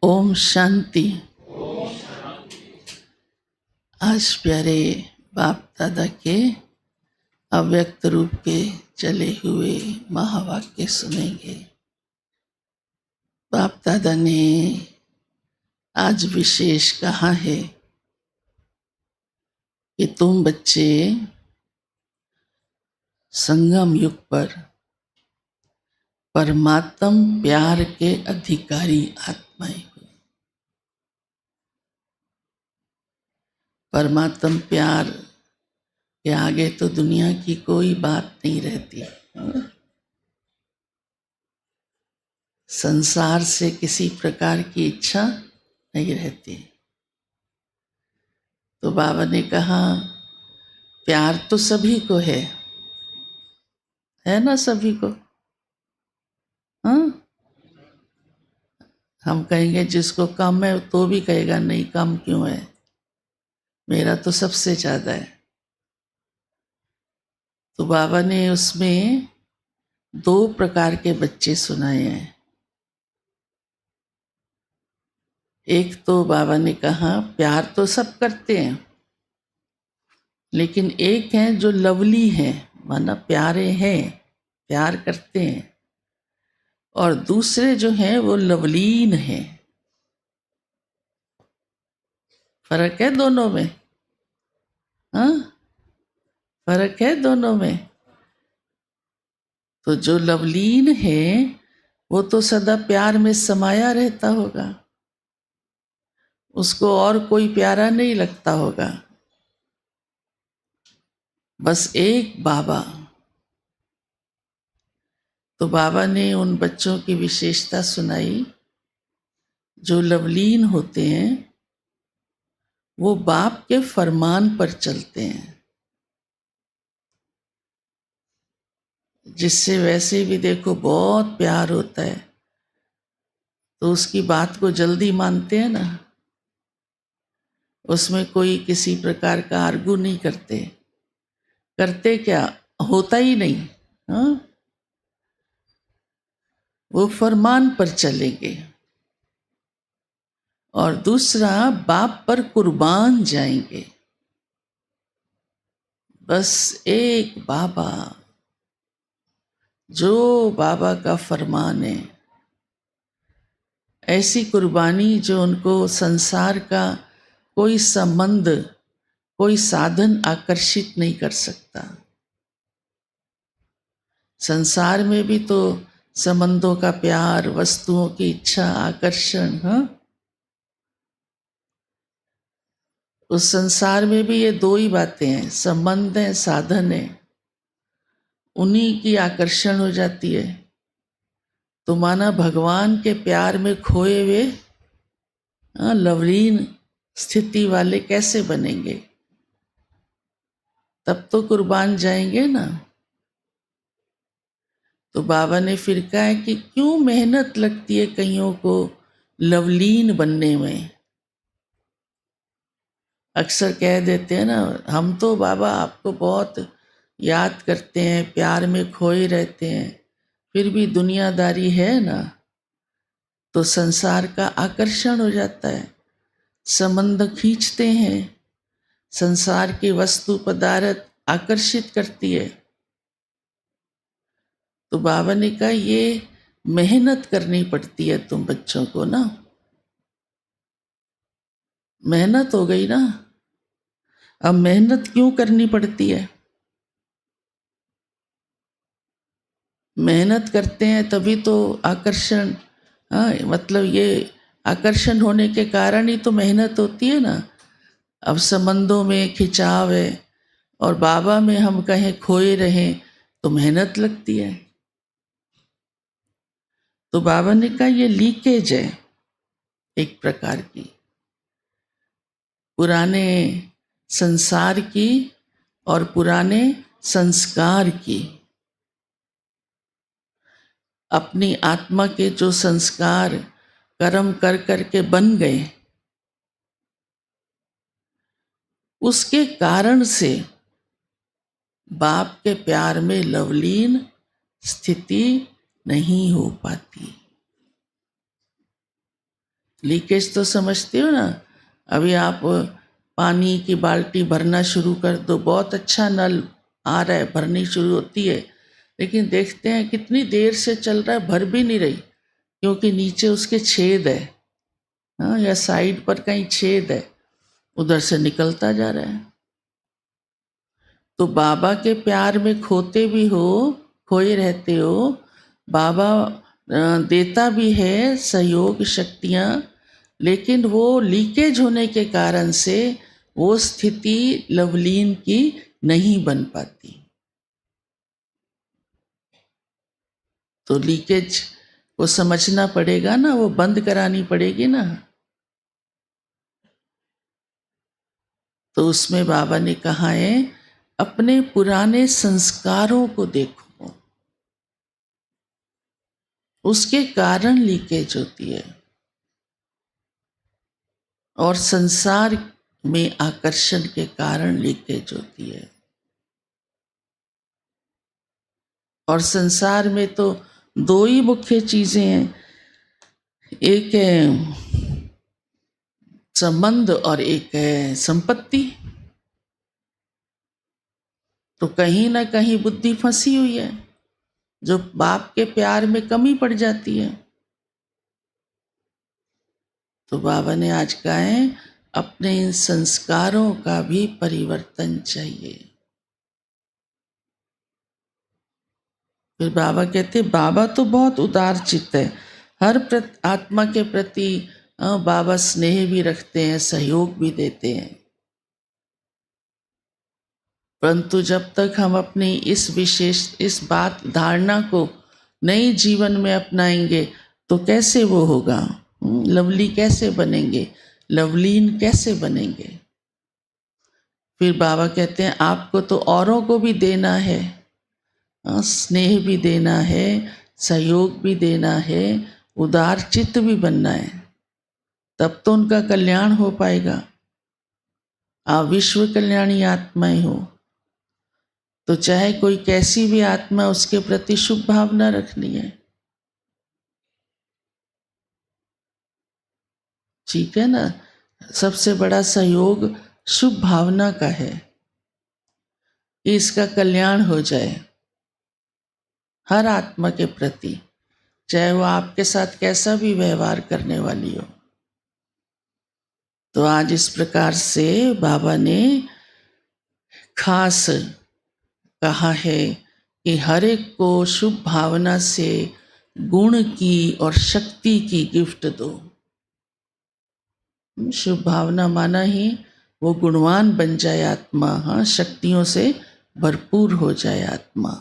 ओम शांति। आज प्यारे बाप दादा के अव्यक्त रूप के चले हुए महावाक्य सुनेंगे। बाप दादा ने आज विशेष कहा है कि तुम बच्चे संगम युग पर परमात्म प्यार के अधिकारी आत्माएं हो। परमात्म प्यार के आगे तो दुनिया की कोई बात नहीं रहती। संसार से किसी प्रकार की इच्छा नहीं रहती। तो बाबा ने कहा प्यार तो सभी को है ना, सभी को। हाँ, हम कहेंगे जिसको कम है तो भी कहेगा नहीं कम क्यों है, मेरा तो सबसे ज्यादा है। तो बाबा ने उसमें 2 प्रकार के बच्चे सुनाए हैं। एक तो बाबा ने कहा प्यार तो सब करते हैं, लेकिन एक है जो लवली है, माना प्यारे हैं, प्यार करते हैं, और दूसरे जो हैं वो लवलीन हैं। फर्क है दोनों में। हाँ, फर्क है दोनों में। तो जो लवलीन है वो तो सदा प्यार में समाया रहता होगा, उसको और कोई प्यारा नहीं लगता होगा, बस एक बाबा। तो बाबा ने उन बच्चों की विशेषता सुनाई जो लवलीन होते हैं, वो बाप के फरमान पर चलते हैं, जिससे वैसे भी देखो बहुत प्यार होता है तो उसकी बात को जल्दी मानते हैं ना, उसमें कोई किसी प्रकार का आर्गू नहीं करते। करते क्या, होता ही नहीं। हाँ, वो फरमान पर चलेंगे। और दूसरा, बाप पर कुर्बान जाएंगे। बस एक बाबा, जो बाबा का फरमान है, ऐसी कुर्बानी जो उनको संसार का कोई संबंध, कोई साधन आकर्षित नहीं कर सकता। संसार में भी तो संबंधों का प्यार, वस्तुओं की इच्छा, आकर्षण। हाँ, उस संसार में भी ये 2 ही बातें हैं, संबंध है, साधन है, उन्हीं की आकर्षण हो जाती है। तो माना भगवान के प्यार में खोए हुए लवलीन स्थिति वाले कैसे बनेंगे, तब तो कुर्बान जाएंगे ना। तो बाबा ने फिर कहा है कि क्यों मेहनत लगती है कईयों को लवलीन बनने में। अक्सर कह देते हैं ना, हम तो बाबा आपको बहुत याद करते हैं, प्यार में खोए रहते हैं, फिर भी दुनियादारी है ना, तो संसार का आकर्षण हो जाता है, संबंध खींचते हैं, संसार की वस्तु पदार्थ आकर्षित करती है। तो बाबा ने कहा ये मेहनत करनी पड़ती है तुम बच्चों को ना, मेहनत हो गई ना। अब मेहनत क्यों करनी पड़ती है, मेहनत करते हैं तभी तो आकर्षण। हाँ, मतलब ये आकर्षण होने के कारण ही तो मेहनत होती है ना। अब संबंधों में खिंचाव है और बाबा में हम कहें खोए रहें तो मेहनत लगती है। तो बाबा ने कहा ये लीकेज है एक प्रकार की, पुराने संसार की और पुराने संस्कार की। अपनी आत्मा के जो संस्कार कर्म कर करके बन गए, उसके कारण से बाप के प्यार में लवलीन स्थिति नहीं हो पाती। लीकेज तो समझते हो ना। अभी आप पानी की बाल्टी भरना शुरू कर दो, बहुत अच्छा नल आ रहा है, भरनी शुरू होती है, लेकिन देखते हैं कितनी देर से चल रहा है, भर भी नहीं रही, क्योंकि नीचे उसके छेद है, हाँ, या साइड पर कहीं छेद है, उधर से निकलता जा रहा है। तो बाबा के प्यार में खोते भी हो, खोए रहते हो। बाबा देता भी है सहयोग शक्तियाँ, लेकिन वो लीकेज होने के कारण से वो स्थिति लवलीन की नहीं बन पाती। तो लीकेज को समझना पड़ेगा ना, वो बंद करानी पड़ेगी ना। तो उसमें बाबा ने कहा है, अपने पुराने संस्कारों को देखो, उसके कारण लीकेज होती है, और संसार में आकर्षण के कारण लीकेज होती है। और संसार में तो दो ही मुख्य चीजें हैं, एक है संबंध और एक है संपत्ति। तो कहीं ना कहीं बुद्धि फंसी हुई है, जो बाप के प्यार में कमी पड़ जाती है। तो बाबा ने आज कहा है, अपने इन संस्कारों का भी परिवर्तन चाहिए। फिर बाबा कहते, बाबा तो बहुत उदार चित्त है, हर आत्मा के प्रति बाबा स्नेह भी रखते हैं, सहयोग भी देते हैं। परंतु जब तक हम अपनी इस बात धारणा को नई जीवन में अपनाएंगे तो कैसे वो होगा, लवली कैसे बनेंगे, लवलीन कैसे बनेंगे। फिर बाबा कहते हैं, आपको तो औरों को भी देना है, स्नेह भी देना है, सहयोग भी देना है, उदार चित्त भी बनना है, तब तो उनका कल्याण हो पाएगा। आप विश्व कल्याणी आत्माएं हो, तो चाहे कोई कैसी भी आत्मा, उसके प्रति शुभ भावना रखनी है। ठीक है ना। सबसे बड़ा सहयोग शुभ भावना का है कि इसका कल्याण हो जाए हर आत्मा के प्रति, चाहे वो आपके साथ कैसा भी व्यवहार करने वाली हो। तो आज इस प्रकार से बाबा ने खास कहा है कि हर एक को शुभ भावना से गुण की और शक्ति की गिफ्ट दो। शुभ भावना माना ही वो गुणवान बन जाए आत्मा, हाँ, शक्तियों से भरपूर हो जाए आत्मा।